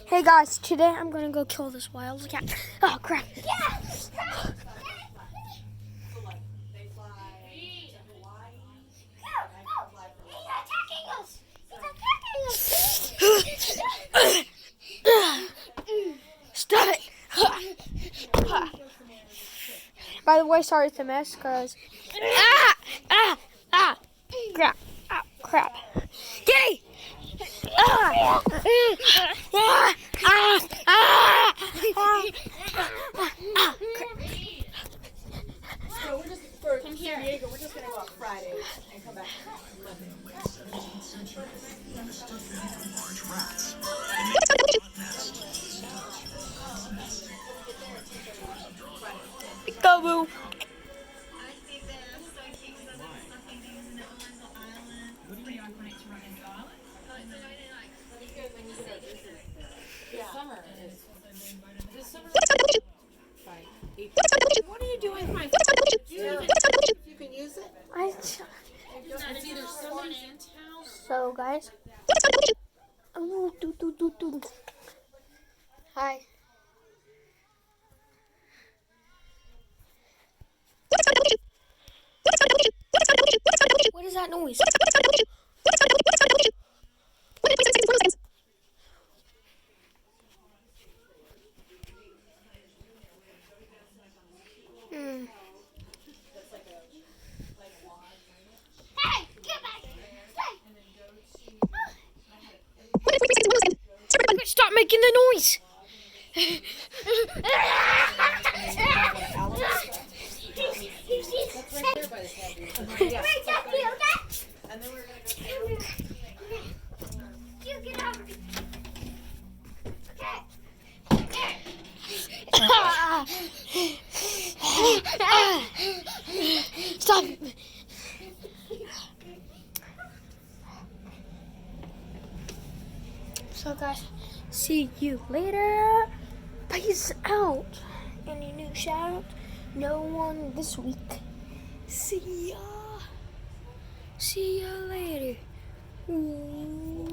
Hey guys, today I'm gonna go kill this wild cat. Oh crap! Yeah. Stop it! By the way, sorry it's a mess, cause crap, crap. Giddy! So we're just for San Diego. We're just gonna go out Friday and come back Monday. Peekaboo. Summer is. This summer. What are you doing with my phone? You can use it. It's either someone in town. So guys. Hi. What is that noise? Hey, get back! Stop making the noise. And then we're gonna go. You get out. Stop. So guys, see you later. Peace out. Any new shout out? No one this week. See ya. See ya later. Ooh.